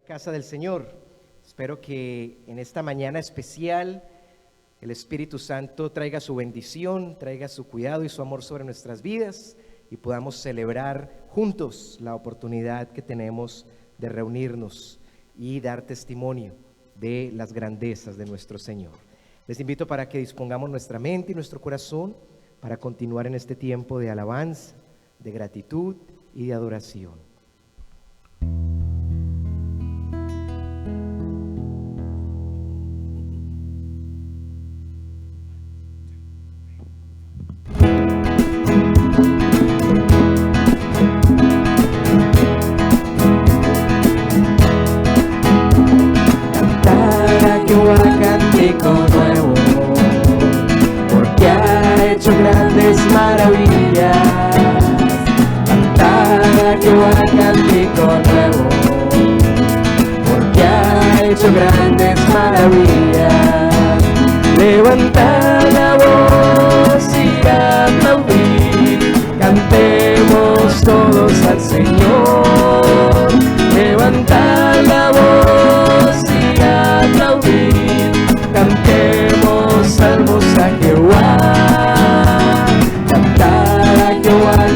Casa del Señor. Espero que en esta mañana especial el Espíritu Santo traiga su bendición, traiga su cuidado y su amor sobre nuestras vidas y podamos celebrar juntos la oportunidad que tenemos de reunirnos y dar testimonio de las grandezas de nuestro Señor. Les invito para que dispongamos nuestra mente y nuestro corazón para continuar en este tiempo de alabanza, de gratitud y de adoración. Maravillas, cantar que va cántico nuevo, porque ha hecho grandes maravillas. Levantar la voz y aplaudir, cantemos todos al Señor. Levantar la voz y aplaudir, cantemos salmos a Jehová.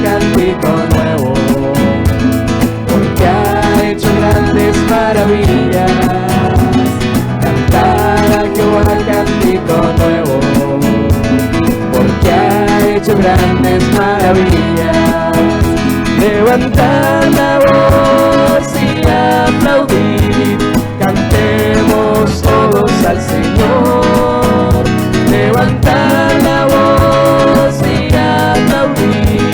Cántico nuevo, porque ha hecho grandes maravillas. Cantar a Jehová cántico nuevo, porque ha hecho grandes maravillas. Levantar la voz y aplaudir, cantemos todos al Señor. Levantar la voz y aplaudir,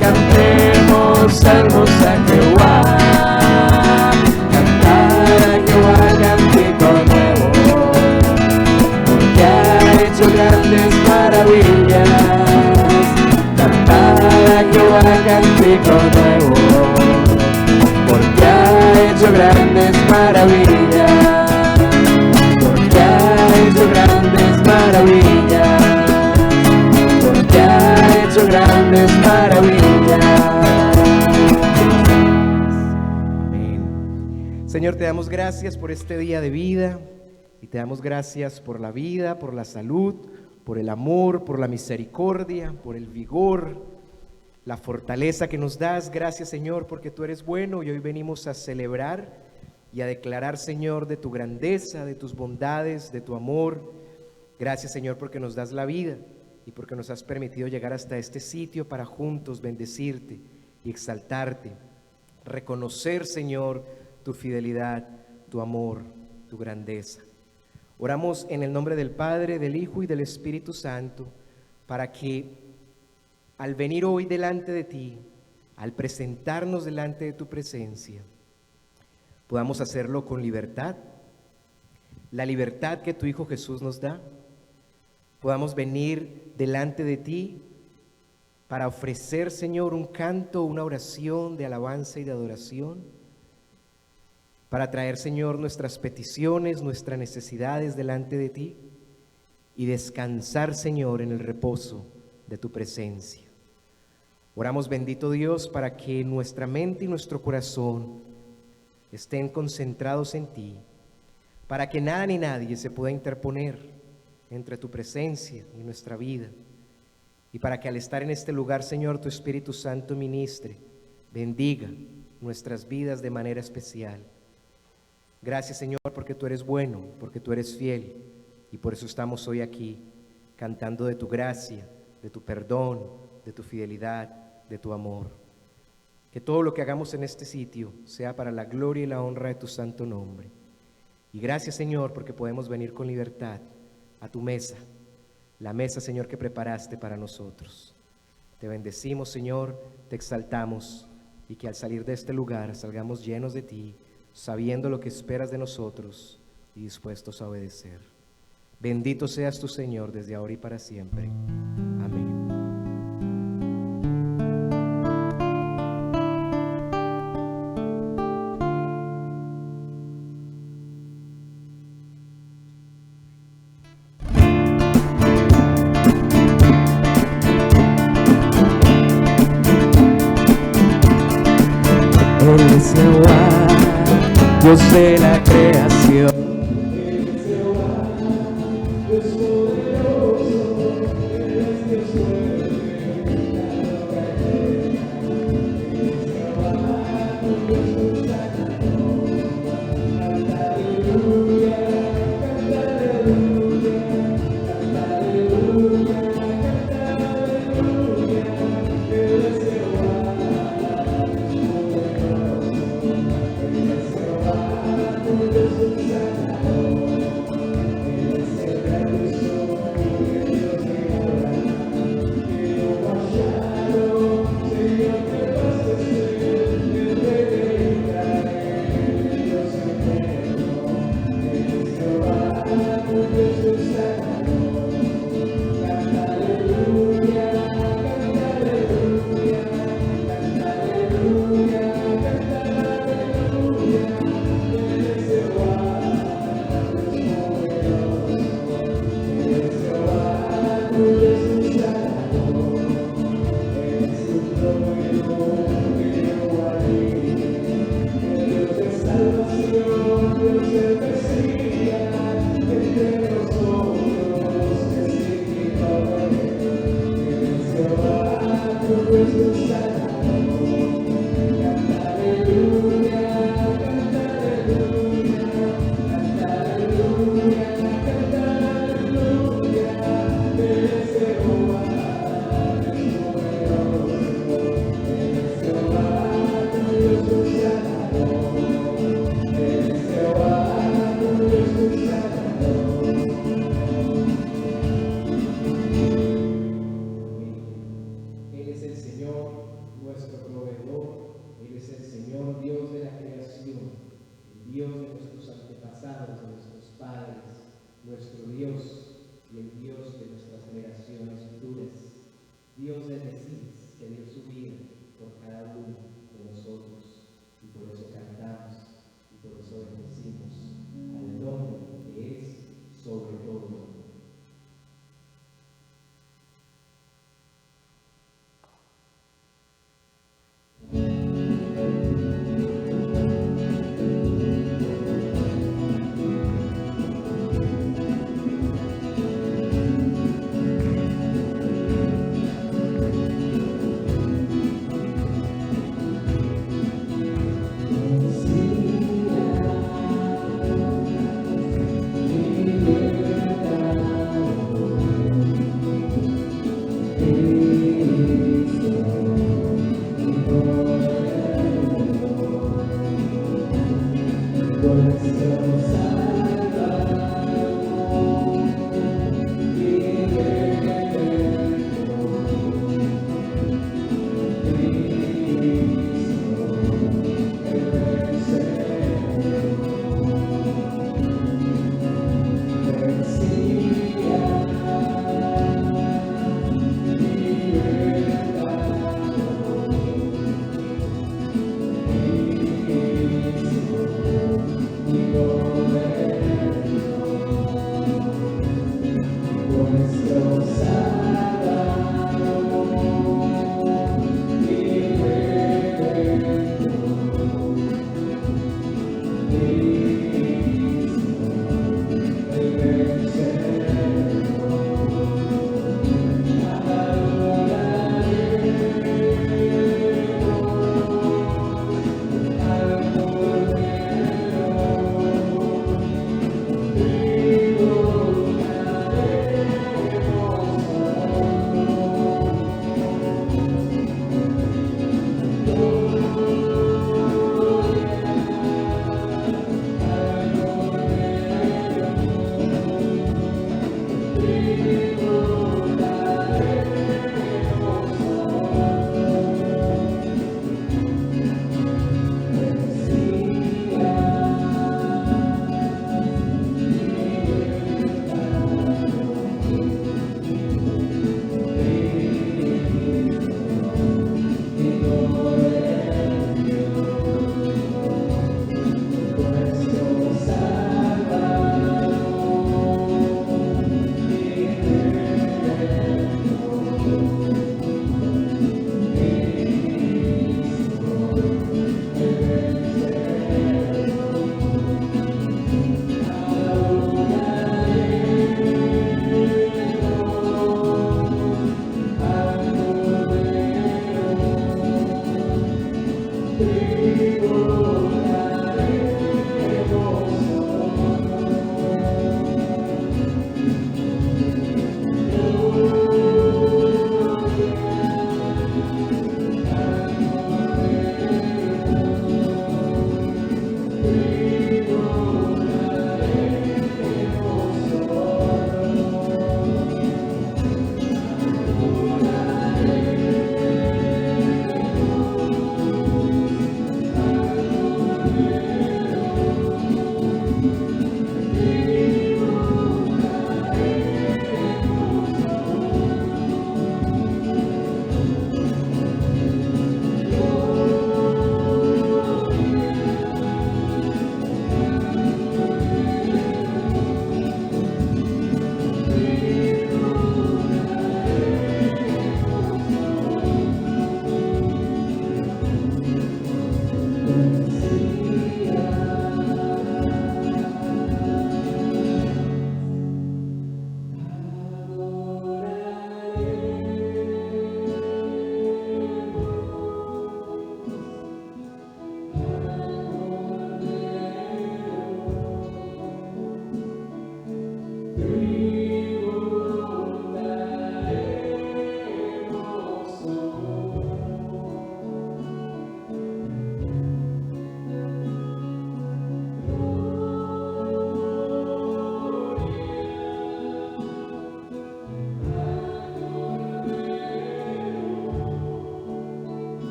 cantemos salmos a Jehová. Cantar a Jehová cántico nuevo, porque ha hecho grandes maravillas. Cantar a Jehová cántico nuevo, porque ha hecho grandes maravillas. Porque ha hecho grandes maravillas. Porque ha hecho grandes maravillas. Amén. Señor, te damos gracias por este día de vida y te damos gracias por la vida, por la salud, por el amor, por la misericordia, por el vigor, la fortaleza que nos das. Gracias, Señor, porque tú eres bueno y hoy venimos a celebrar y a declarar, Señor, de tu grandeza, de tus bondades, de tu amor. Gracias, Señor, porque nos das la vida y porque nos has permitido llegar hasta este sitio para juntos bendecirte y exaltarte, reconocer, Señor, tu fidelidad, tu amor, tu grandeza. Oramos en el nombre del Padre, del Hijo y del Espíritu Santo, para que al venir hoy delante de ti, al presentarnos delante de tu presencia, podamos hacerlo con libertad, la libertad que tu Hijo Jesús nos da. Podamos venir delante de ti para ofrecer, Señor, un canto, una oración de alabanza y de adoración, para traer, Señor, nuestras peticiones, nuestras necesidades delante de ti y descansar, Señor, en el reposo de tu presencia. Oramos, bendito Dios, para que nuestra mente y nuestro corazón estén concentrados en ti, para que nada ni nadie se pueda interponer entre tu presencia y nuestra vida, y para que al estar en este lugar, Señor, tu Espíritu Santo ministre, bendiga nuestras vidas de manera especial. Gracias, Señor, porque tú eres bueno, porque tú eres fiel, y por eso estamos hoy aquí, cantando de tu gracia, de tu perdón, de tu fidelidad, de tu amor. Que todo lo que hagamos en este sitio sea para la gloria y la honra de tu santo nombre. Y gracias, Señor, porque podemos venir con libertad a tu mesa, la mesa, Señor, que preparaste para nosotros. Te bendecimos, Señor, te exaltamos, y que al salir de este lugar salgamos llenos de ti, sabiendo lo que esperas de nosotros y dispuestos a obedecer. Bendito seas tú, Señor, desde ahora y para siempre. Amén. Él es Jehová, Dios de la creación.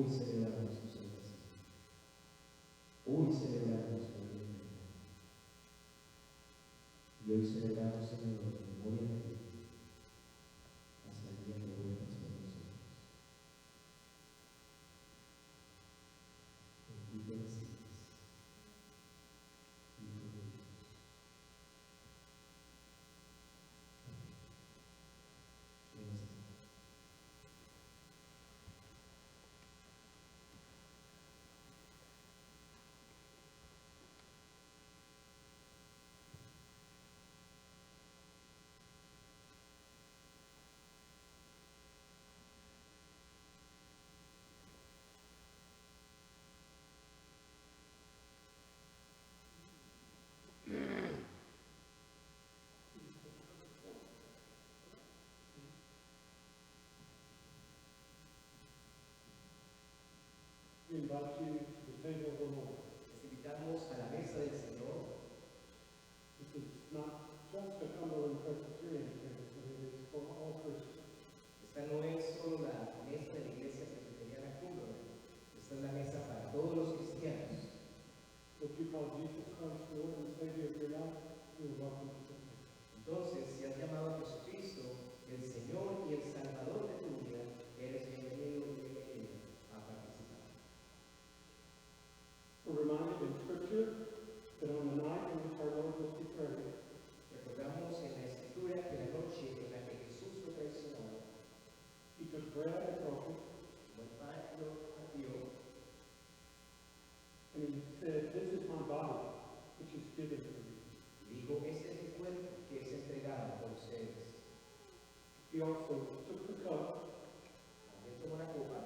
Hoy celebramos tu salvación. Hoy celebramos tu vida. Y hoy celebramos, Señor, tu memoria de ti hasta el día que vuelvas por nosotros. En ti te recibes. Hijo de Dios. Amén. Dios te bendiga. We invite you to the table of the Lord. Les invitamos a la mesa del Señor. This is not just a Cumberland Presbyterian table, but it is for all Christians. Esta no es solo la mesa de la iglesia presbiteriana Cumberland. Esta es la mesa para todos los cristianos. So if you call Jesus Christ Lord and Savior of your life, you are welcome to the table. Entonces, si has llamado a Jesucristo, el Señor y el Salvador de tu vida, eres bienvenido y bienvenida a participar. We're reminded in Scripture that on the night in which our Lord was betrayed, Recordamos en la Escritura que la noche en la que Jesús fue traicionado, he took bread and broke it, como el pan lo partió, and he said, "This is my body, which is given for you." y dijo, este es mi cuerpo que es entregado por ustedes. He also took the cup, También tomó la copa,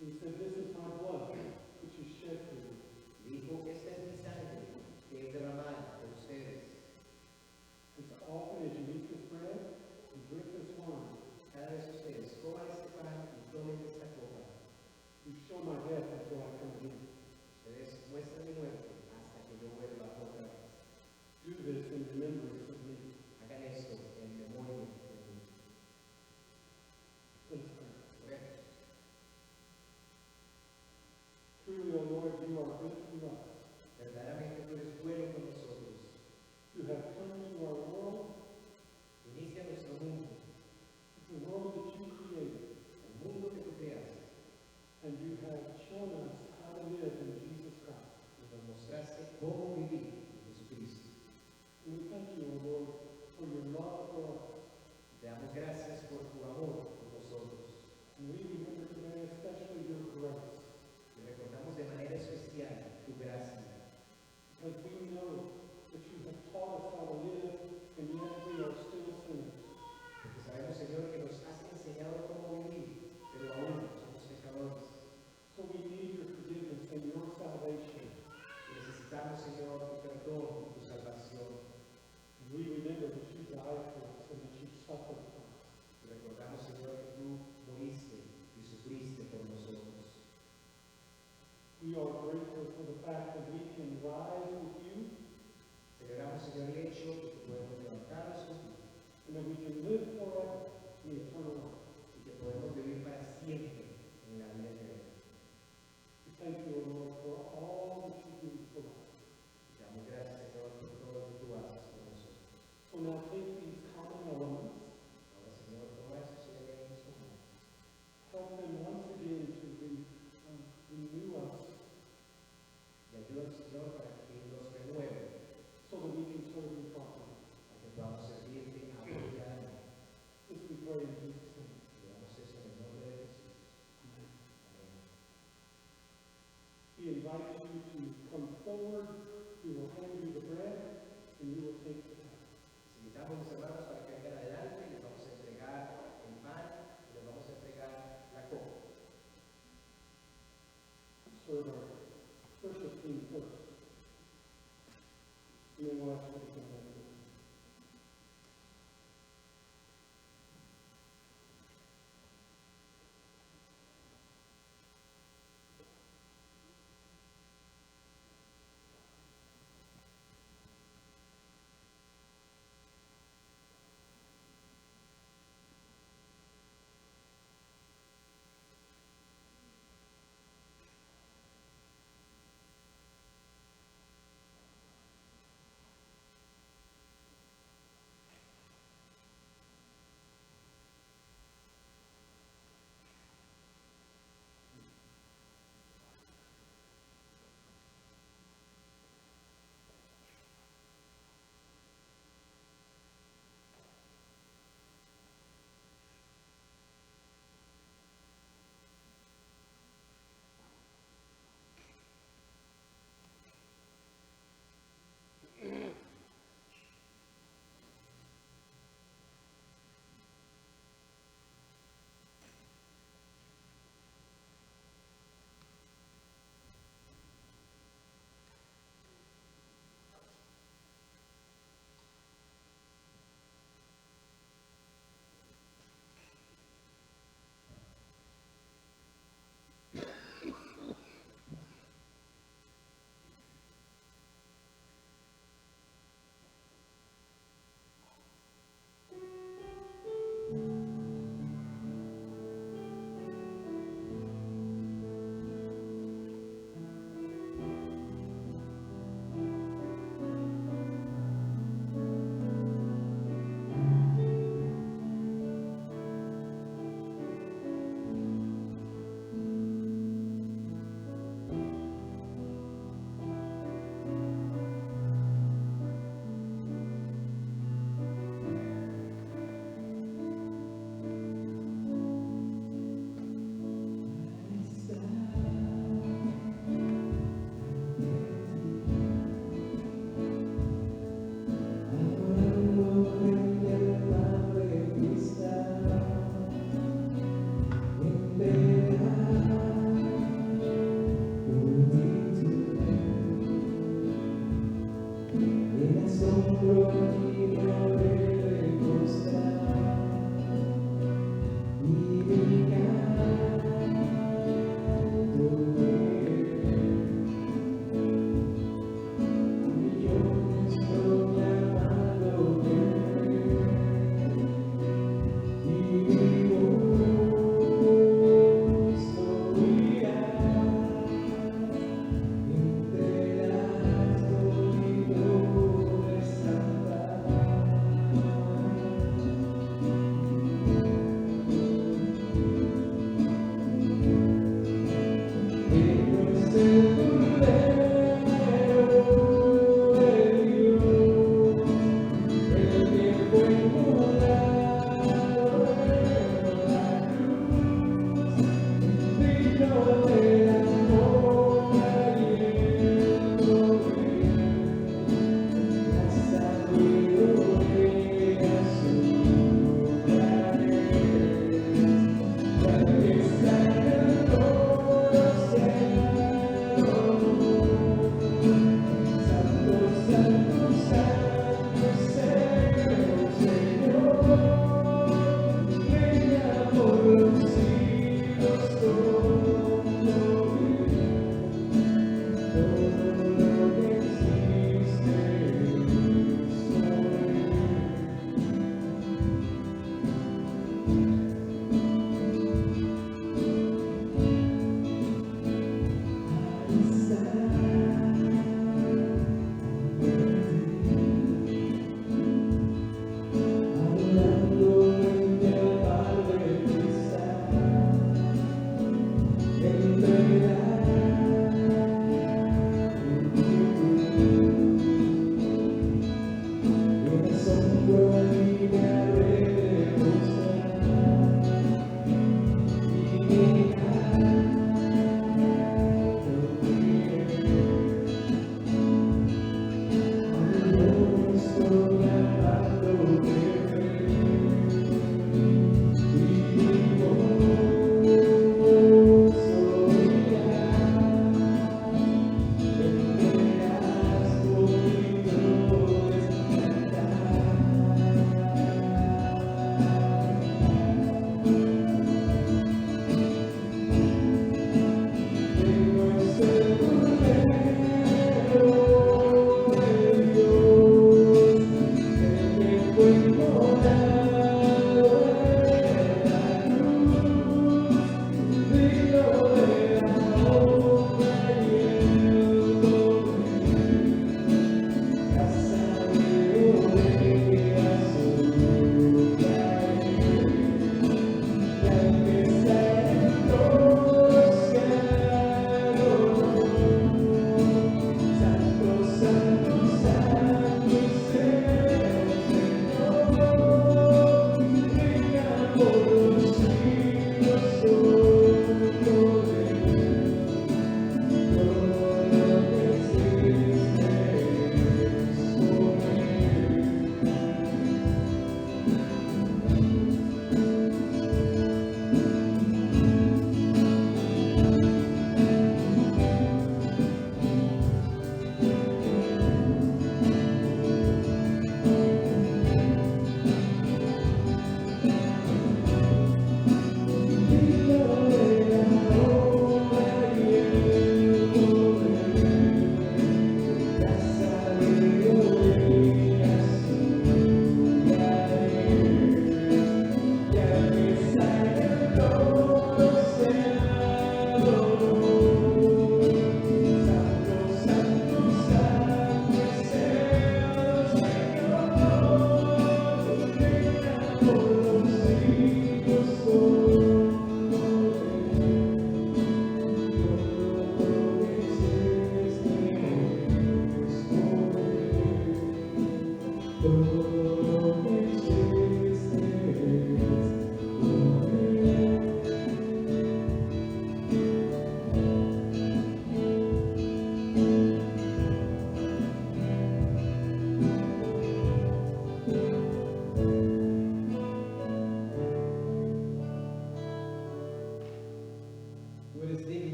and he said, "This is my blood, which is shed for you." y dijo, esta es mi sangre que es derramada por ustedes. As often as you eat this bread and drink this wine, Cada vez que ustedes coman este pan y tomen esta copa, you show my death until I come again. ustedes muestran mi muerte hasta que yo vuelva otra vez. Do this in remembrance of me. Hagan esto en memoria de mí. Let us pray. Oremos. Truly, O Lord, you are good to us. Verdaderamente tú eres bueno con nosotros. You have come into our world, Viniste a nuestro mundo, the world that you created, el mundo que tú creaste, and you have shown us how to live in Jesus Christ. y nos mostraste cómo vivir en Jesucristo. And we thank you, O Lord, for your love for us. Te damos gracias por tu amor por nosotros. And we remember today especially your grace, Y recordamos de manera especial tu gracia, because we know that you have taught us how to live, and yet we are still sinners. porque sabemos, Señor, que nos has enseñado cómo vivir, pero aún somos pecadores. So we need your forgiveness and your salvation. Y necesitamos, Señor, tu perdón y tu salvación. And we remember that you died for us and that you suffered for us. Y recordamos, Señor, que tú moriste y sufriste por nosotros. We are grateful for the fact that we can rise with you Celebramos, Señor, el hecho de que podemos levantarnos contigo and that we can live forever in eternal life. y que podemos vivir para siempre en la vida eterna. We thank you, O Lord, for all that you do for us. Y te damos gracias, Señor, por todo lo que tú haces por nosotros. So now take these common elements, Ahora, Señor, toma esos elementos comunes. help them once again to renew us Y ayúdanos, Señor, para que nos renueve, so that we can serve you properly. para que podamos servirte apropiadamente. This we pray in Jesus' name. Y damos eso en el nombre de Jesús. Amen. Amén. We invite you to come forward. We will hand you the bread and you will take the cup. Les invitamos, mis hermanos, para que vengan adelante y les vamos a entregar el pan y les vamos a entregar la copa. Serve our worship team first. And then we'll ask you to come back.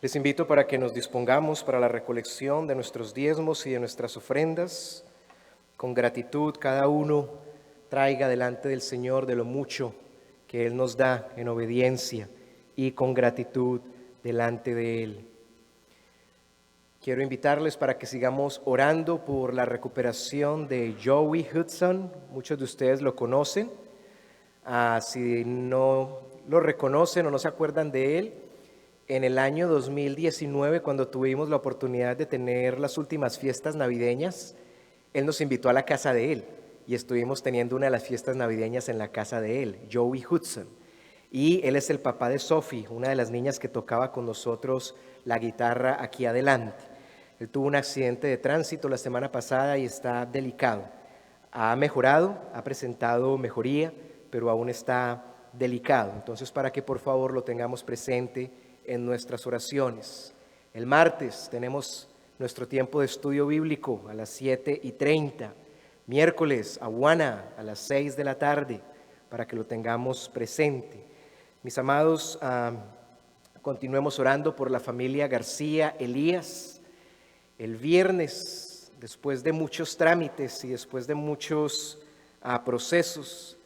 Les invito para que nos dispongamos para la recolección de nuestros diezmos y de nuestras ofrendas. Con gratitud cada uno traiga delante del Señor de lo mucho que Él nos da en obediencia y con gratitud delante de Él. Quiero invitarles para que sigamos orando por la recuperación de Joey Hudson. Muchos de ustedes lo conocen. Si no lo reconocen o no se acuerdan de él, en el año 2019, cuando tuvimos la oportunidad de tener las últimas fiestas navideñas, él nos invitó a la casa de él y estuvimos teniendo una de las fiestas navideñas en la casa de él, Joey Hudson. Y él es el papá de Sophie, una de las niñas que tocaba con nosotros la guitarra aquí adelante. Él tuvo un accidente de tránsito la semana pasada y está delicado. Ha mejorado, ha presentado mejoría, pero aún está delicado. Entonces, para que por favor lo tengamos presente en nuestras oraciones. El martes tenemos nuestro tiempo de estudio bíblico a las 7:30. Miércoles, Awana, a las 6 de la tarde, para que lo tengamos presente. Mis amados, continuemos orando por la familia García Elías. El viernes, después de muchos trámites y después de muchos procesos,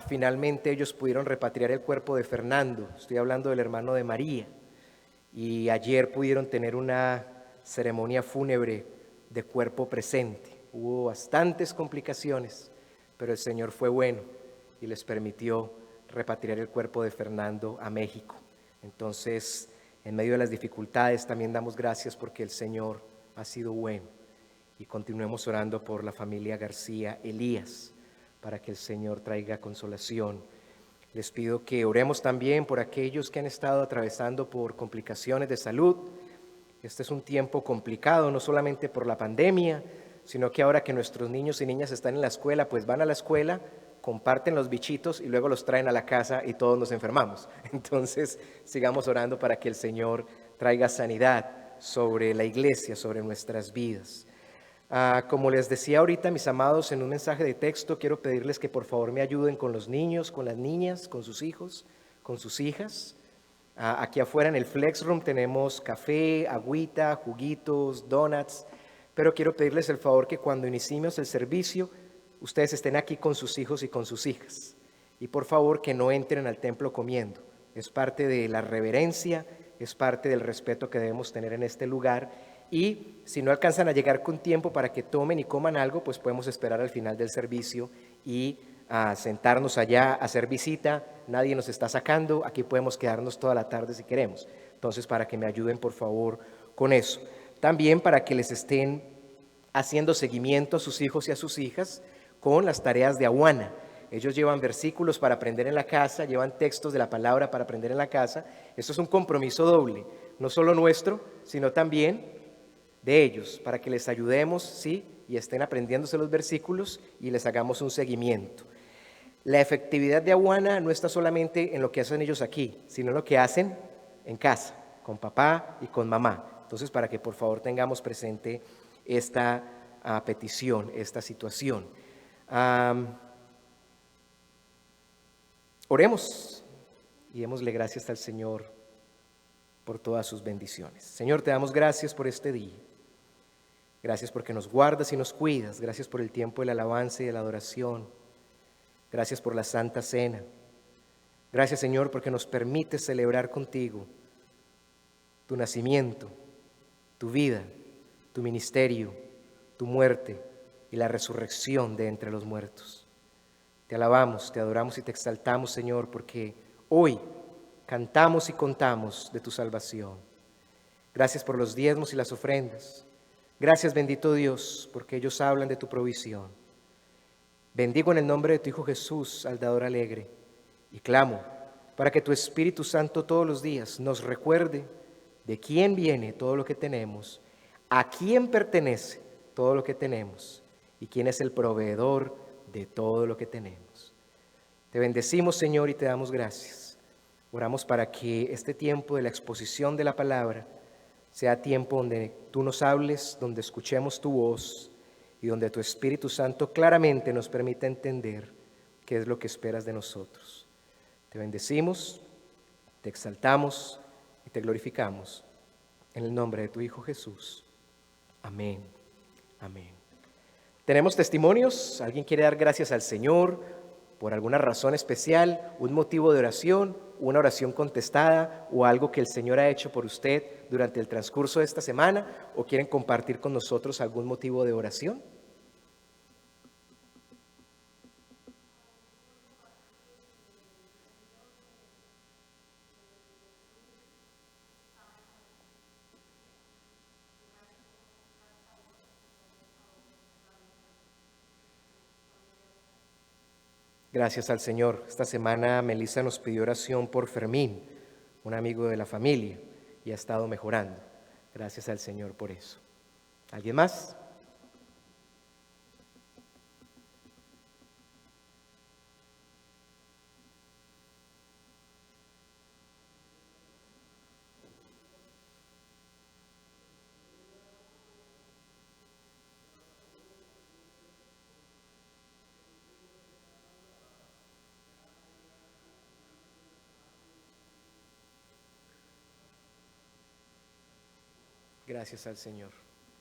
finalmente ellos pudieron repatriar el cuerpo de Fernando. Estoy hablando del hermano de María. Y ayer pudieron tener una ceremonia fúnebre de cuerpo presente. Hubo bastantes complicaciones, pero el Señor fue bueno y les permitió repatriar el cuerpo de Fernando a México. Entonces, en medio de las dificultades, también damos gracias porque el Señor ha sido bueno. Y continuemos orando por la familia García Elías, para que el Señor traiga consolación. Les pido que oremos también por aquellos que han estado atravesando por complicaciones de salud. Este es un tiempo complicado, no solamente por la pandemia, sino que ahora que nuestros niños y niñas están en la escuela, pues van a la escuela, comparten los bichitos y luego los traen a la casa y todos nos enfermamos. Entonces, sigamos orando para que el Señor traiga sanidad sobre la iglesia, sobre nuestras vidas. Como les decía ahorita, mis amados, en un mensaje de texto, quiero pedirles que por favor me ayuden con los niños, con las niñas, con sus hijos, con sus hijas. Aquí afuera en el Flex Room tenemos café, agüita, juguitos, donuts, pero quiero pedirles el favor que cuando iniciemos el servicio, ustedes estén aquí con sus hijos y con sus hijas. Y por favor que no entren al templo comiendo. Es parte de la reverencia, es parte del respeto que debemos tener en este lugar. Y si no alcanzan a llegar con tiempo para que tomen y coman algo, pues podemos esperar al final del servicio y sentarnos allá, hacer visita. Nadie nos está sacando, aquí podemos quedarnos toda la tarde si queremos. Entonces, para que me ayuden por favor con eso. También para que les estén haciendo seguimiento a sus hijos y a sus hijas con las tareas de Awana. Ellos llevan versículos para aprender en la casa, llevan textos de la palabra para aprender en la casa. Esto es un compromiso doble, no solo nuestro, sino también de ellos, para que les ayudemos, ¿sí? Y estén aprendiéndose los versículos y les hagamos un seguimiento. La efectividad de Awana no está solamente en lo que hacen ellos aquí, sino en lo que hacen en casa, con papá y con mamá. Entonces, para que por favor tengamos presente esta petición, esta situación. Oremos y démosle gracias al Señor por todas sus bendiciones. Señor, te damos gracias por este día. Gracias porque nos guardas y nos cuidas. Gracias por el tiempo de la alabanza y de la adoración. Gracias por la Santa Cena. Gracias, Señor, porque nos permites celebrar contigo tu nacimiento, tu vida, tu ministerio, tu muerte y la resurrección de entre los muertos. Te alabamos, te adoramos y te exaltamos, Señor, porque hoy cantamos y contamos de tu salvación. Gracias por los diezmos y las ofrendas. Gracias, bendito Dios, porque ellos hablan de tu provisión. Bendigo en el nombre de tu Hijo Jesús al dador alegre y clamo para que tu Espíritu Santo todos los días nos recuerde de quién viene todo lo que tenemos, a quién pertenece todo lo que tenemos y quién es el proveedor de todo lo que tenemos. Te bendecimos, Señor, y te damos gracias. Oramos para que este tiempo de la exposición de la palabra sea tiempo donde tú nos hables, donde escuchemos tu voz y donde tu Espíritu Santo claramente nos permita entender qué es lo que esperas de nosotros. Te bendecimos, te exaltamos y te glorificamos. En el nombre de tu Hijo Jesús. Amén. Amén. ¿Tenemos testimonios? ¿Alguien quiere dar gracias al Señor por alguna razón especial, un motivo de oración, una oración contestada o algo que el Señor ha hecho por usted durante el transcurso de esta semana? ¿O quieren compartir con nosotros algún motivo de oración? Gracias al Señor. Esta semana Melissa nos pidió oración por Fermín, un amigo de la familia, y ha estado mejorando. Gracias al Señor por eso. ¿Alguien más? Gracias al Señor.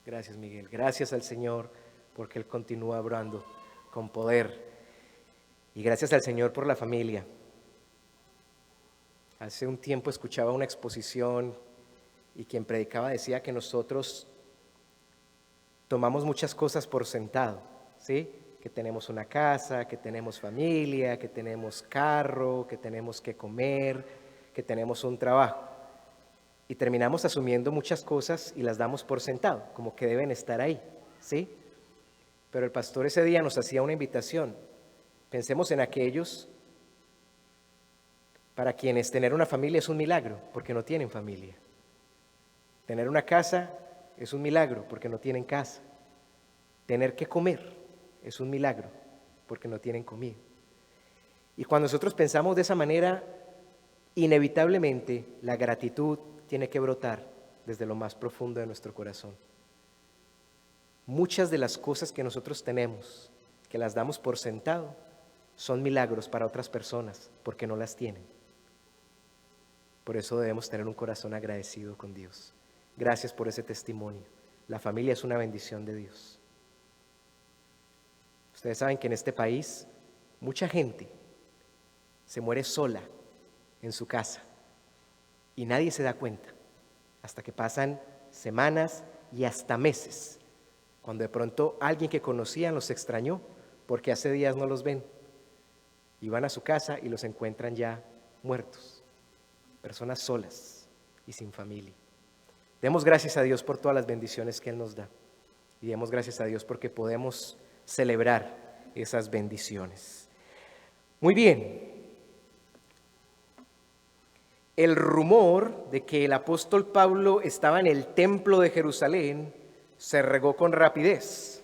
Gracias, Miguel. Gracias al Señor porque Él continúa obrando con poder. Y gracias al Señor por la familia. Hace un tiempo escuchaba una exposición y quien predicaba decía que nosotros tomamos muchas cosas por sentado, ¿sí? Que tenemos una casa, que tenemos familia, que tenemos carro, que tenemos que comer, que tenemos un trabajo. Y terminamos asumiendo muchas cosas y las damos por sentado, como que deben estar ahí, ¿sí? Pero el pastor ese día nos hacía una invitación. Pensemos en aquellos para quienes tener una familia es un milagro, porque no tienen familia. Tener una casa es un milagro, porque no tienen casa. Tener que comer es un milagro, porque no tienen comida. Y cuando nosotros pensamos de esa manera, inevitablemente la gratitud tiene que brotar desde lo más profundo de nuestro corazón. Muchas de las cosas que nosotros tenemos, que las damos por sentado, son milagros para otras personas, porque no las tienen. Por eso debemos tener un corazón agradecido con Dios. Gracias por ese testimonio. La familia es una bendición de Dios. Ustedes saben que en este país mucha gente se muere sola en su casa y nadie se da cuenta hasta que pasan semanas y hasta meses, cuando de pronto alguien que conocían los extrañó porque hace días no los ven y van a su casa y los encuentran ya muertos, personas solas y sin familia. Demos gracias a Dios por todas las bendiciones que Él nos da y demos gracias a Dios porque podemos celebrar esas bendiciones. Muy bien. El rumor de que el apóstol Pablo estaba en el templo de Jerusalén se regó con rapidez.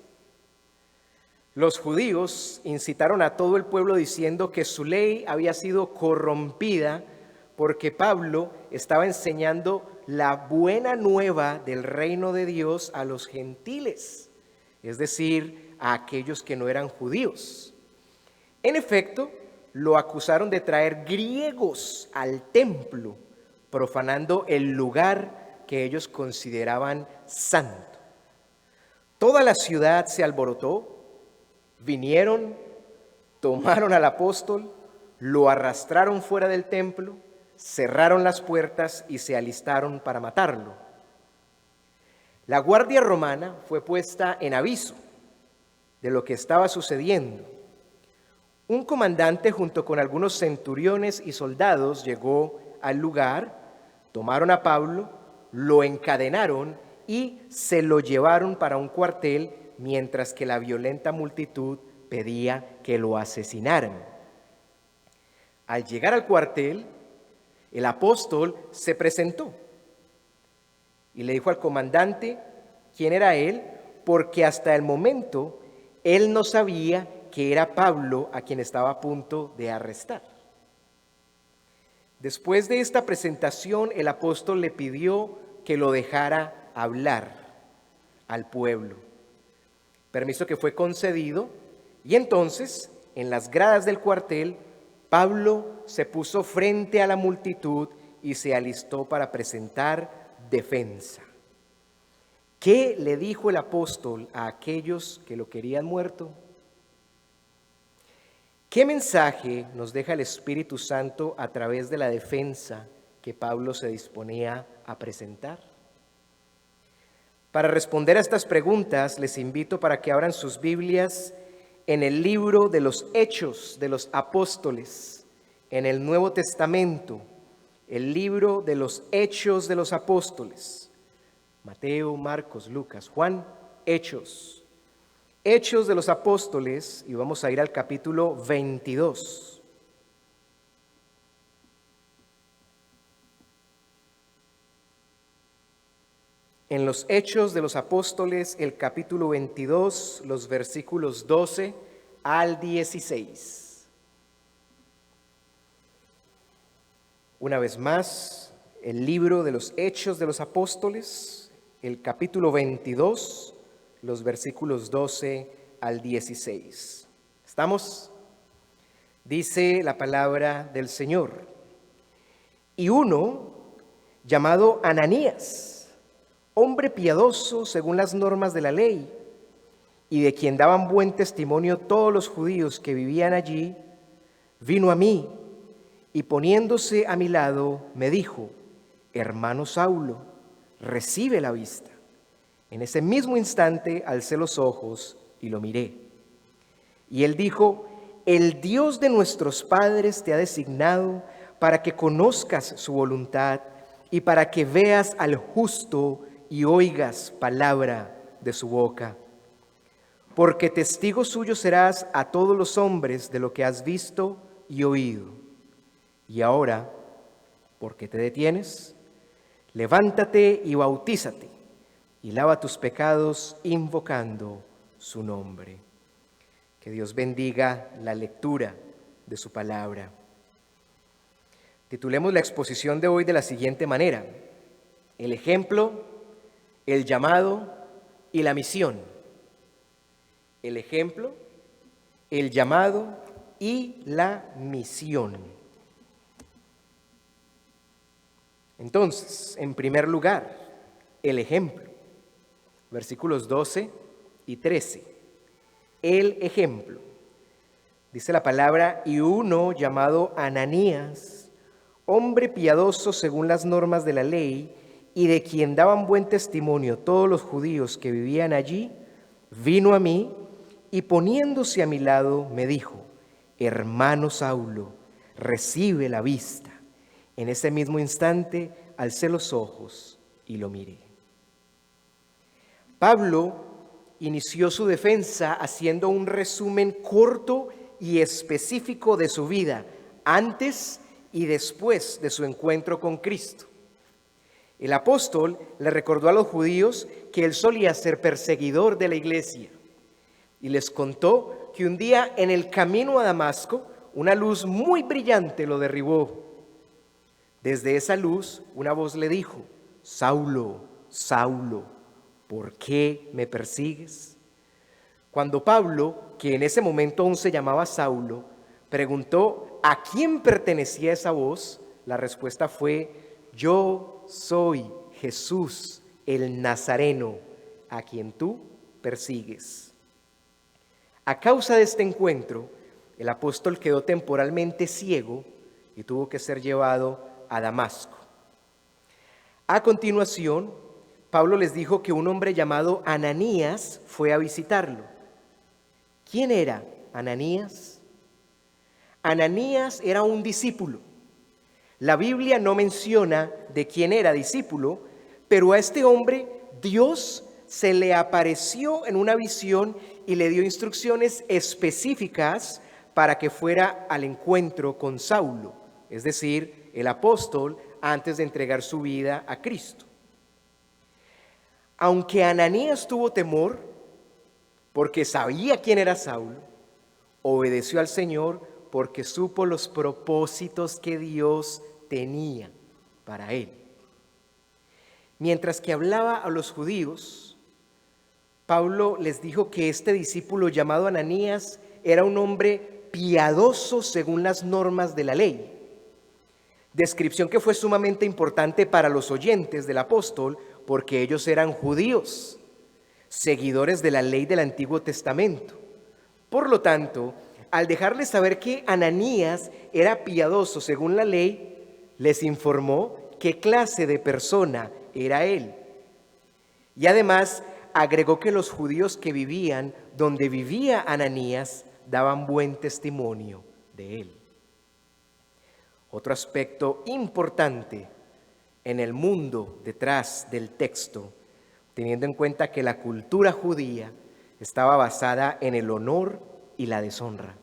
Los judíos incitaron a todo el pueblo diciendo que su ley había sido corrompida porque Pablo estaba enseñando la buena nueva del reino de Dios a los gentiles, es decir, a aquellos que no eran judíos. En efecto, lo acusaron de traer griegos al templo, profanando el lugar que ellos consideraban santo. Toda la ciudad se alborotó, vinieron, tomaron al apóstol, lo arrastraron fuera del templo, cerraron las puertas y se alistaron para matarlo. La guardia romana fue puesta en aviso de lo que estaba sucediendo. Un comandante junto con algunos centuriones y soldados llegó al lugar, tomaron a Pablo, lo encadenaron y se lo llevaron para un cuartel mientras que la violenta multitud pedía que lo asesinaran. Al llegar al cuartel, el apóstol se presentó y le dijo al comandante quién era él, porque hasta el momento él no sabía que era Pablo a quien estaba a punto de arrestar. Después de esta presentación, el apóstol le pidió que lo dejara hablar al pueblo, permiso que fue concedido, y entonces, en las gradas del cuartel, Pablo se puso frente a la multitud y se alistó para presentar defensa. ¿Qué le dijo el apóstol a aquellos que lo querían muerto? ¿Qué mensaje nos deja el Espíritu Santo a través de la defensa que Pablo se disponía a presentar? Para responder a estas preguntas, les invito para que abran sus Biblias en el libro de los Hechos de los Apóstoles, en el Nuevo Testamento, el libro de los Hechos de los Apóstoles. Mateo, Marcos, Lucas, Juan, Hechos. Hechos de los Apóstoles, y vamos a ir al capítulo 22. en los Hechos de los Apóstoles, el capítulo 22, los versículos 12 al 16. Una vez más, el libro de los Hechos de los Apóstoles, el capítulo 22, los versículos 12 al 16. ¿Estamos? Dice la palabra del Señor. Y uno, llamado Ananías, hombre piadoso según las normas de la ley, y de quien daban buen testimonio todos los judíos que vivían allí, vino a mí, y poniéndose a mi lado, me dijo: hermano Saulo, recibe la vista. En ese mismo instante alcé los ojos y lo miré. Y él dijo: el Dios de nuestros padres te ha designado para que conozcas su voluntad y para que veas al justo y oigas palabra de su boca. Porque testigo suyo serás a todos los hombres de lo que has visto y oído. Y ahora, ¿por qué te detienes? Levántate y bautízate, y lava tus pecados invocando su nombre. Que Dios bendiga la lectura de su palabra. Titulemos la exposición de hoy de la siguiente manera: el ejemplo, el llamado y la misión. El ejemplo, el llamado y la misión. Entonces, en primer lugar, el ejemplo. Versículos 12 y 13. El ejemplo. Dice la palabra: y uno llamado Ananías, hombre piadoso según las normas de la ley, y de quien daban buen testimonio todos los judíos que vivían allí, vino a mí, y poniéndose a mi lado me dijo: hermano Saulo, recibe la vista. En ese mismo instante alcé los ojos y lo miré. Pablo inició su defensa haciendo un resumen corto y específico de su vida antes y después de su encuentro con Cristo. El apóstol le recordó a los judíos que él solía ser perseguidor de la iglesia y les contó que un día en el camino a Damasco una luz muy brillante lo derribó. Desde esa luz una voz le dijo: Saulo, Saulo, ¿por qué me persigues? Cuando Pablo, que en ese momento aún se llamaba Saulo, preguntó a quién pertenecía esa voz, la respuesta fue: yo soy Jesús, el Nazareno, a quien tú persigues. A causa de este encuentro, el apóstol quedó temporalmente ciego y tuvo que ser llevado a Damasco. A continuación, Pablo les dijo que un hombre llamado Ananías fue a visitarlo. ¿Quién era Ananías? Ananías era un discípulo. La Biblia no menciona de quién era discípulo, pero a este hombre Dios se le apareció en una visión y le dio instrucciones específicas para que fuera al encuentro con Saulo, es decir, el apóstol, antes de entregar su vida a Cristo. Aunque Ananías tuvo temor, porque sabía quién era Saulo, obedeció al Señor porque supo los propósitos que Dios tenía para él. Mientras que hablaba a los judíos, Pablo les dijo que este discípulo llamado Ananías era un hombre piadoso según las normas de la ley. Descripción que fue sumamente importante para los oyentes del apóstol porque ellos eran judíos, seguidores de la ley del Antiguo Testamento. Por lo tanto, al dejarles saber que Ananías era piadoso según la ley, les informó qué clase de persona era él. Y además agregó que los judíos que vivían donde vivía Ananías daban buen testimonio de él. Otro aspecto importante en el mundo detrás del texto, teniendo en cuenta que la cultura judía estaba basada en el honor y la deshonra.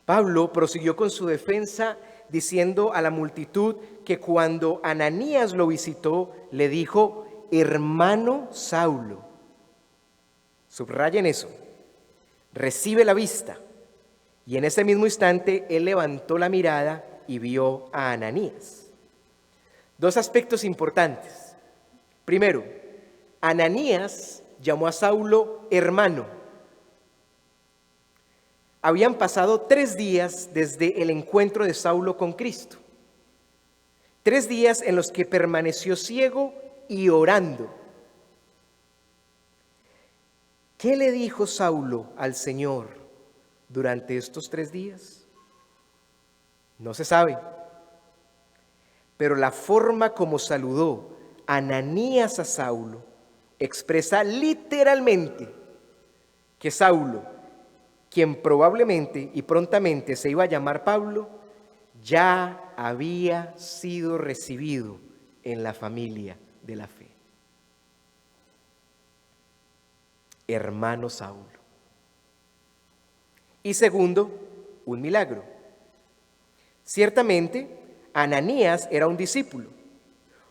Pablo prosiguió con su defensa diciendo a la multitud que cuando Ananías lo visitó, le dijo: hermano Saulo. Subrayen eso. Recibe la vista. Y en ese mismo instante él levantó la mirada y vio a Ananías. Dos aspectos importantes. Primero, Ananías llamó a Saulo hermano. Habían pasado 3 días desde el encuentro de Saulo con Cristo. 3 días en los que permaneció ciego y orando. ¿Qué le dijo Saulo al Señor durante estos 3 días? No se sabe. Pero la forma como saludó Ananías a Saulo expresa literalmente que Saulo, quien probablemente y prontamente se iba a llamar Pablo, ya había sido recibido en la familia de la fe. Hermano Saulo. Y segundo, un milagro. Ciertamente, Ananías era un discípulo,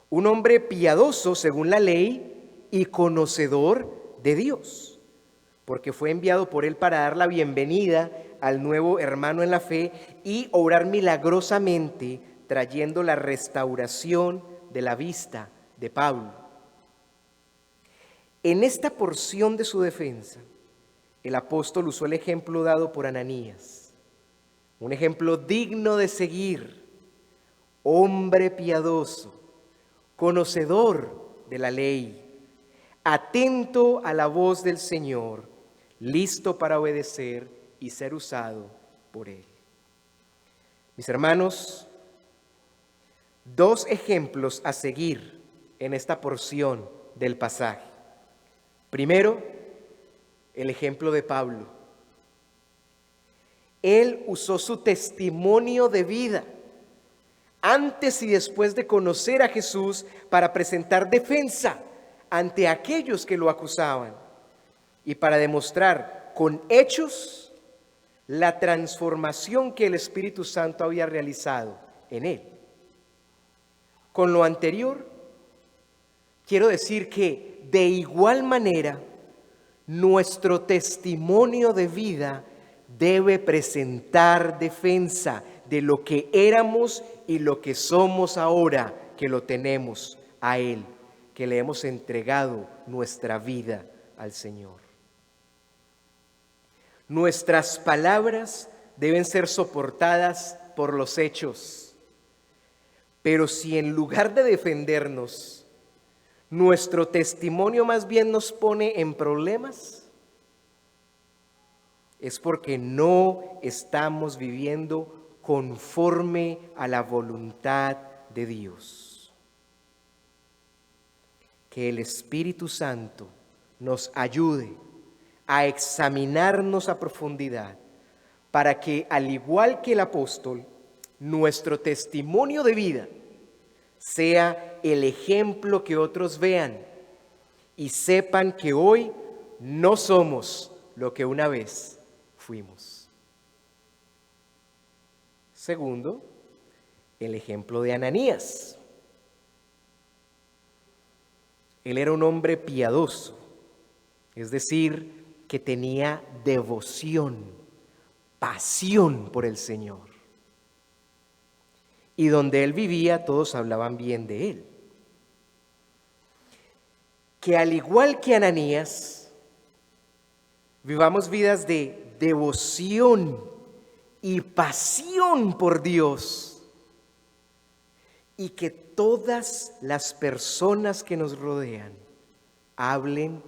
un hombre piadoso según la ley y conocedor de Dios, porque fue enviado por él para dar la bienvenida al nuevo hermano en la fe y obrar milagrosamente, trayendo la restauración de la vista de Pablo. En esta porción de su defensa, el apóstol usó el ejemplo dado por Ananías, un ejemplo digno de seguir, hombre piadoso, conocedor de la ley, atento a la voz del Señor, listo para obedecer y ser usado por Él. Mis hermanos, 2 ejemplos a seguir en esta porción del pasaje. Primero, el ejemplo de Pablo. Él usó su testimonio de vida antes y después de conocer a Jesús para presentar defensa ante aquellos que lo acusaban y para demostrar con hechos la transformación que el Espíritu Santo había realizado en él. Con lo anterior, quiero decir que de igual manera nuestro testimonio de vida debe presentar defensa de lo que éramos y lo que somos ahora que lo tenemos a Él, que le hemos entregado nuestra vida al Señor. Nuestras palabras deben ser soportadas por los hechos, pero si en lugar de defendernos, nuestro testimonio más bien nos pone en problemas, es porque no estamos viviendo conforme a la voluntad de Dios. Que el Espíritu Santo nos ayude a examinarnos a profundidad para que, al igual que el apóstol, nuestro testimonio de vida sea el ejemplo que otros vean y sepan que hoy no somos lo que una vez fuimos. Segundo, el ejemplo de Ananías. Él era un hombre piadoso, es decir, que tenía devoción, pasión por el Señor. Y donde él vivía, todos hablaban bien de él. Que al igual que Ananías, vivamos vidas de devoción y pasión por Dios. Y que todas las personas que nos rodean hablen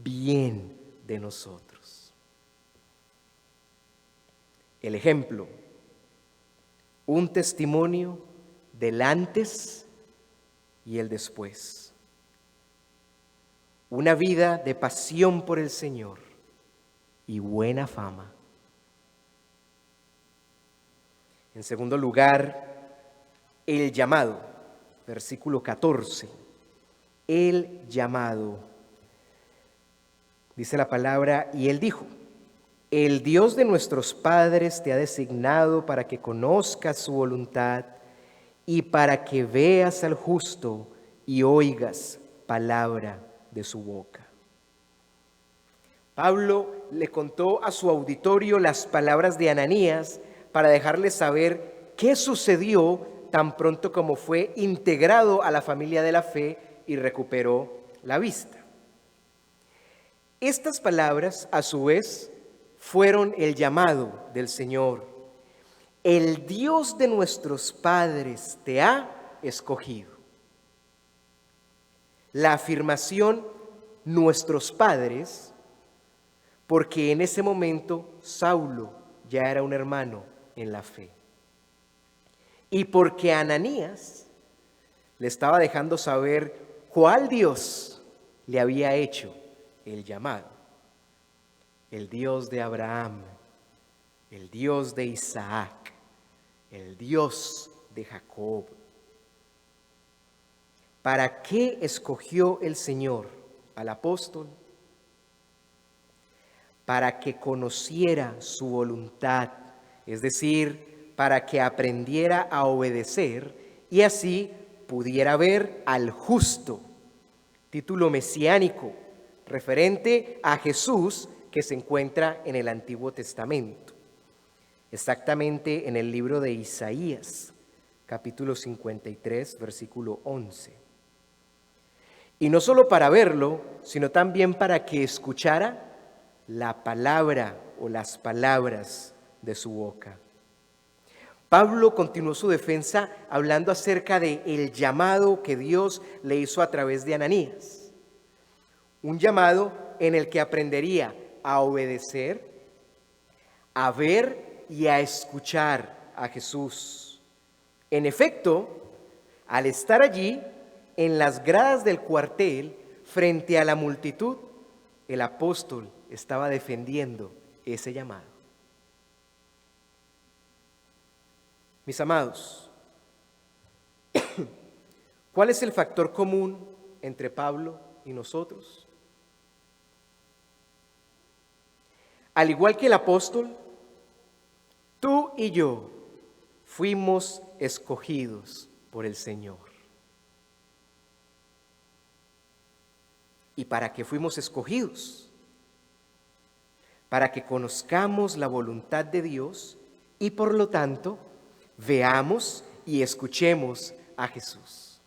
bien de nosotros. El ejemplo, un testimonio del antes y el después. Una vida de pasión por el Señor y buena fama. En segundo lugar, el llamado, versículo 14. El llamado. Dice la palabra, y él dijo: el Dios de nuestros padres te ha designado para que conozcas su voluntad y para que veas al justo y oigas palabra de su boca. Pablo le contó a su auditorio las palabras de Ananías para dejarles saber qué sucedió tan pronto como fue integrado a la familia de la fe y recuperó la vista. Estas palabras, a su vez, fueron el llamado del Señor. El Dios de nuestros padres te ha escogido. La afirmación nuestros padres, porque en ese momento Saulo ya era un hermano en la fe. Y porque Ananías le estaba dejando saber cuál Dios le había hecho el llamado. El Dios de Abraham, el Dios de Isaac, el Dios de Jacob. ¿Para qué escogió el Señor al apóstol? Para que conociera su voluntad, es decir, para que aprendiera a obedecer y así pudiera ver al justo, título mesiánico, referente a Jesús que se encuentra en el Antiguo Testamento, exactamente en el libro de Isaías, capítulo 53, versículo 11. Y no solo para verlo, sino también para que escuchara la palabra o las palabras de su boca. Pablo continuó su defensa hablando acerca de el llamado que Dios le hizo a través de Ananías. Un llamado en el que aprendería a obedecer, a ver y a escuchar a Jesús. En efecto, al estar allí, en las gradas del cuartel, frente a la multitud, el apóstol estaba defendiendo ese llamado. Mis amados, ¿cuál es el factor común entre Pablo y nosotros? Al igual que el apóstol, tú y yo fuimos escogidos por el Señor. ¿Y para qué fuimos escogidos? Para que conozcamos la voluntad de Dios y por lo tanto veamos y escuchemos a Jesús.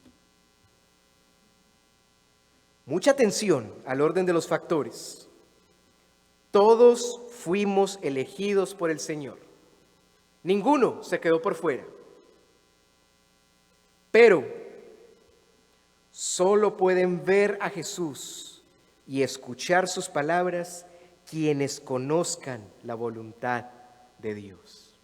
Mucha atención al orden de los factores. Todos fuimos elegidos por el Señor. Ninguno se quedó por fuera. Pero solo pueden ver a Jesús y escuchar sus palabras quienes conozcan la voluntad de Dios.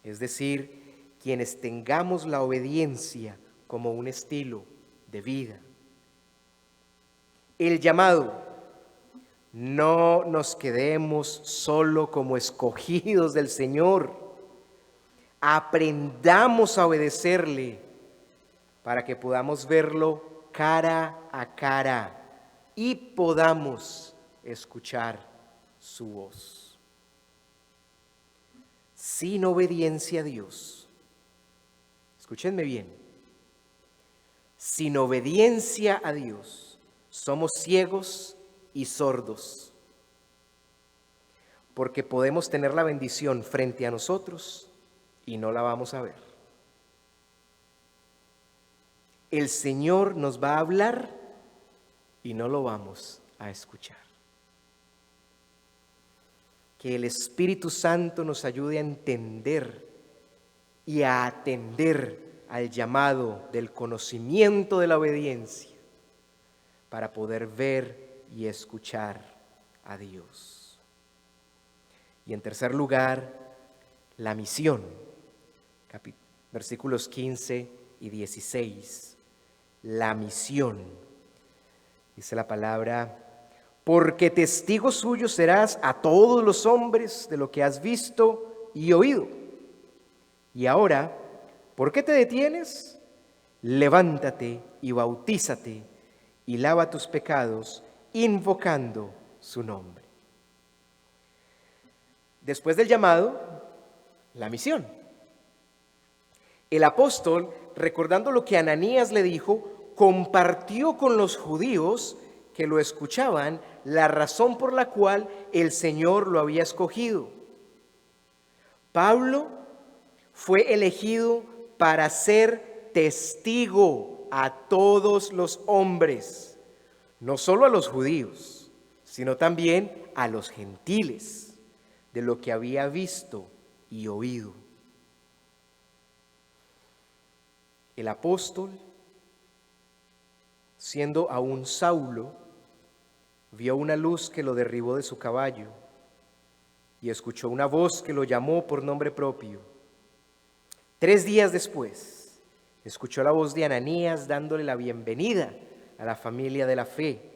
Es decir, quienes tengamos la obediencia como un estilo de vida. El llamado: no nos quedemos solo como escogidos del Señor. Aprendamos a obedecerle para que podamos verlo cara a cara y podamos escuchar su voz. Sin obediencia a Dios, escúchenme bien, sin obediencia a Dios somos ciegos y sordos, porque podemos tener la bendición frente a nosotros y no la vamos a ver. El Señor nos va a hablar y no lo vamos a escuchar. Que el Espíritu Santo nos ayude a entender y a atender al llamado del conocimiento de la obediencia para poder ver y escuchar a Dios. Y en tercer lugar, la misión, versículos 15 y 16. La misión, dice la palabra: porque testigo suyo serás a todos los hombres de lo que has visto y oído. Y ahora, ¿por qué te detienes? Levántate y bautízate y lava tus pecados, invocando su nombre. Después del llamado, la misión. El apóstol, recordando lo que Ananías le dijo, compartió con los judíos que lo escuchaban la razón por la cual el Señor lo había escogido. Pablo fue elegido para ser testigo a todos los hombres, no solo a los judíos, sino también a los gentiles, de lo que había visto y oído. El apóstol, siendo aún Saulo, vio una luz que lo derribó de su caballo y escuchó una voz que lo llamó por nombre propio. 3 días después, escuchó la voz de Ananías dándole la bienvenida a la familia de la fe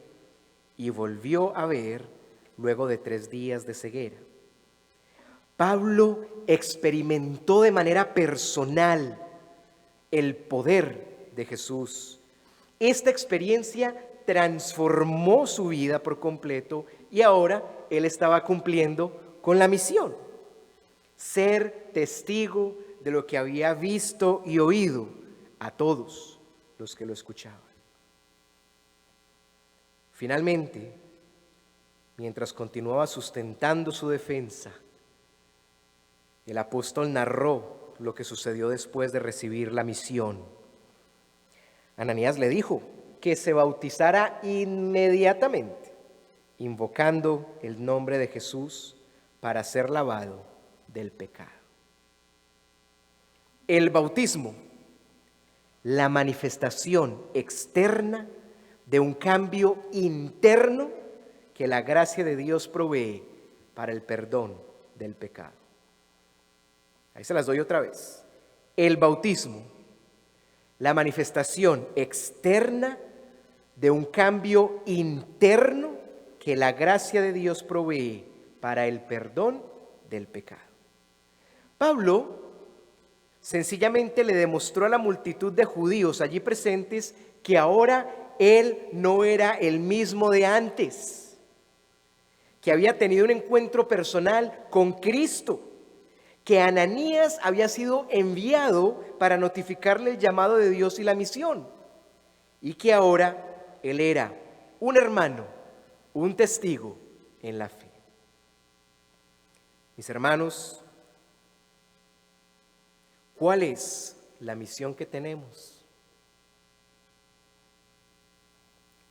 y volvió a ver luego de 3 días de ceguera. Pablo experimentó de manera personal el poder de Jesús. Esta experiencia transformó su vida por completo y ahora él estaba cumpliendo con la misión: ser testigo de lo que había visto y oído a todos los que lo escuchaban. Finalmente, mientras continuaba sustentando su defensa, el apóstol narró lo que sucedió después de recibir la misión. Ananías le dijo que se bautizara inmediatamente, invocando el nombre de Jesús para ser lavado del pecado. El bautismo, la manifestación externa de un cambio interno que la gracia de Dios provee para el perdón del pecado. Ahí se las doy otra vez. El bautismo, la manifestación externa de un cambio interno que la gracia de Dios provee para el perdón del pecado. Pablo sencillamente le demostró a la multitud de judíos allí presentes que ahora él no era el mismo de antes, que había tenido un encuentro personal con Cristo, que Ananías había sido enviado para notificarle el llamado de Dios y la misión, y que ahora él era un hermano, un testigo en la fe. Mis hermanos, ¿cuál es la misión que tenemos?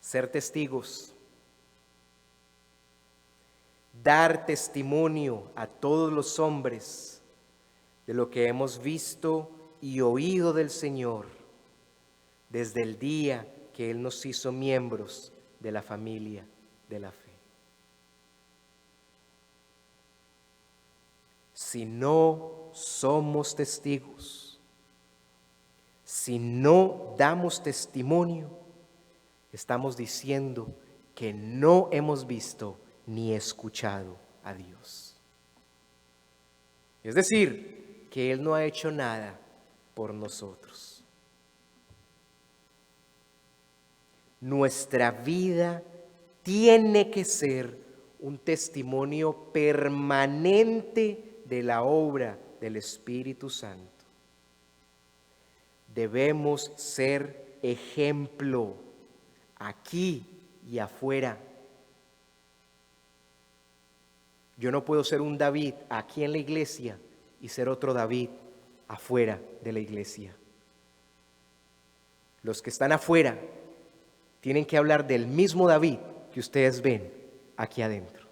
Ser testigos, dar testimonio a todos los hombres de lo que hemos visto y oído del Señor desde el día que Él nos hizo miembros de la familia de la fe. Si no somos testigos, si no damos testimonio, estamos diciendo que no hemos visto ni escuchado a Dios. Es decir, que Él no ha hecho nada por nosotros. Nuestra vida tiene que ser un testimonio permanente de la obra del Espíritu Santo. Debemos ser ejemplo aquí y afuera. Yo no puedo ser un David aquí en la iglesia y ser otro David afuera de la iglesia. Los que están afuera tienen que hablar del mismo David que ustedes ven aquí adentro.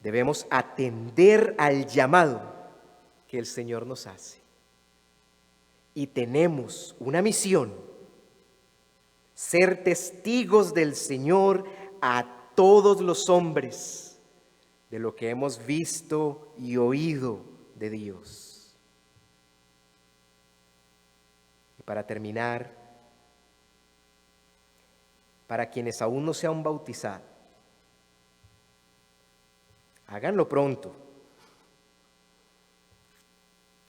Debemos atender al llamado que el Señor nos hace. Y tenemos una misión: ser testigos del Señor a todos los hombres de lo que hemos visto y oído de Dios. Y para terminar, para quienes aún no se han bautizado, háganlo pronto,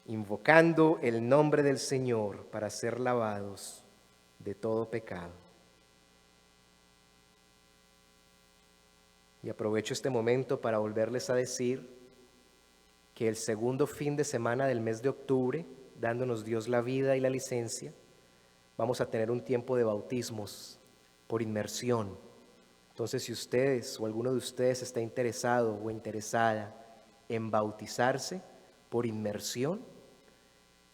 invocando el nombre del Señor para ser lavados de todo pecado. Y aprovecho este momento para volverles a decir que el segundo fin de semana del mes de octubre dándonos Dios la vida y la licencia, vamos a tener un tiempo de bautismos por inmersión. Entonces, si ustedes o alguno de ustedes está interesado o interesada en bautizarse por inmersión,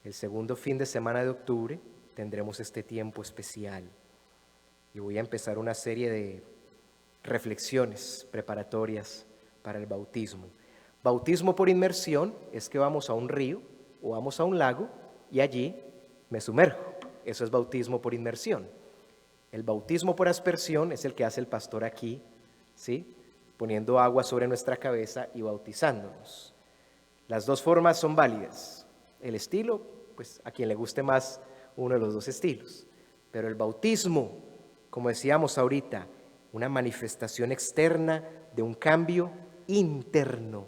el segundo fin de semana de octubre tendremos este tiempo especial. Y voy a empezar una serie de reflexiones preparatorias para el bautismo. Bautismo por inmersión es que vamos a un río o vamos a un lago y allí me sumerjo. Eso es bautismo por inmersión. El bautismo por aspersión es el que hace el pastor aquí, ¿sí? Poniendo agua sobre nuestra cabeza y bautizándonos. Las dos formas son válidas. El estilo, pues a quien le guste más uno de los dos estilos. Pero el bautismo, como decíamos ahorita, una manifestación externa de un cambio interno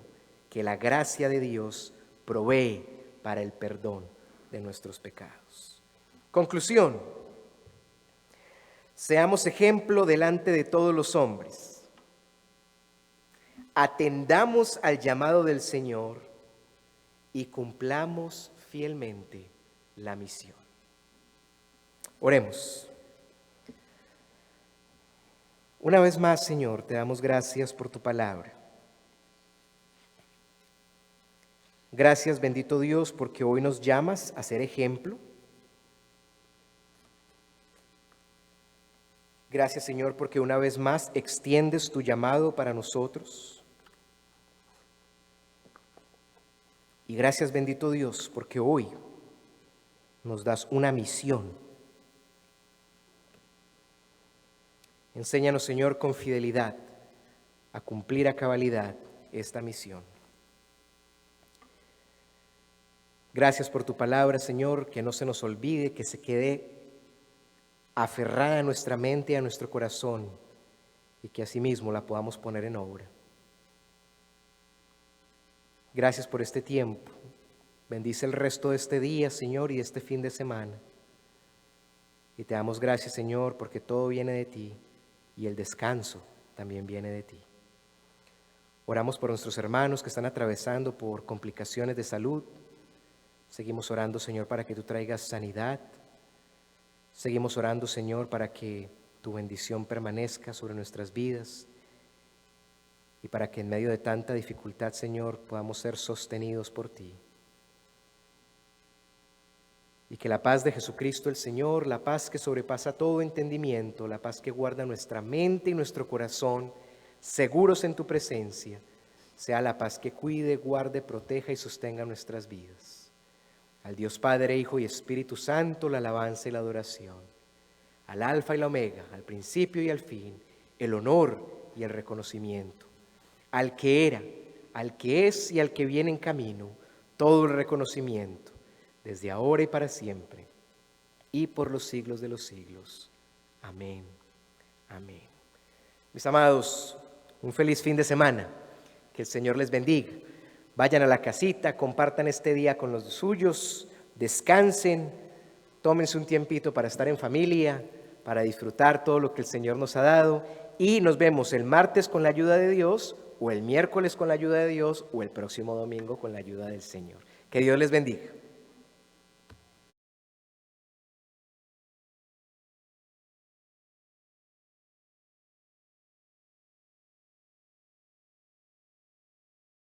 que la gracia de Dios provee para el perdón de nuestros pecados. Conclusión: seamos ejemplo delante de todos los hombres. Atendamos al llamado del Señor y cumplamos fielmente la misión. Oremos. Una vez más, Señor, te damos gracias por tu palabra. Gracias, bendito Dios, porque hoy nos llamas a ser ejemplo. Gracias, Señor, porque una vez más extiendes tu llamado para nosotros. Y gracias, bendito Dios, porque hoy nos das una misión. Enséñanos, Señor, con fidelidad a cumplir a cabalidad esta misión. Gracias por tu palabra, Señor, que no se nos olvide, que se quede aferrada a nuestra mente y a nuestro corazón, y que asimismo la podamos poner en obra. Gracias por este tiempo. Bendice el resto de este día, Señor, y de este fin de semana. Y te damos gracias, Señor, porque todo viene de ti y el descanso también viene de ti. Oramos por nuestros hermanos que están atravesando por complicaciones de salud. Seguimos orando, Señor, para que tú traigas sanidad. Seguimos orando, Señor, para que tu bendición permanezca sobre nuestras vidas y para que en medio de tanta dificultad, Señor, podamos ser sostenidos por ti. Y que la paz de Jesucristo el Señor, la paz que sobrepasa todo entendimiento, la paz que guarda nuestra mente y nuestro corazón, seguros en tu presencia, sea la paz que cuide, guarde, proteja y sostenga nuestras vidas. Al Dios Padre, Hijo y Espíritu Santo, la alabanza y la adoración. Al Alfa y la Omega, al principio y al fin, el honor y el reconocimiento. Al que era, al que es y al que viene en camino, todo el reconocimiento, desde ahora y para siempre, y por los siglos de los siglos. Amén. Amén. Mis amados, un feliz fin de semana. Que el Señor les bendiga. Vayan a la casita, compartan este día con los suyos, descansen, tómense un tiempito para estar en familia, para disfrutar todo lo que el Señor nos ha dado, y nos vemos el martes con la ayuda de Dios, o el miércoles con la ayuda de Dios, o el próximo domingo con la ayuda del Señor. Que Dios les bendiga.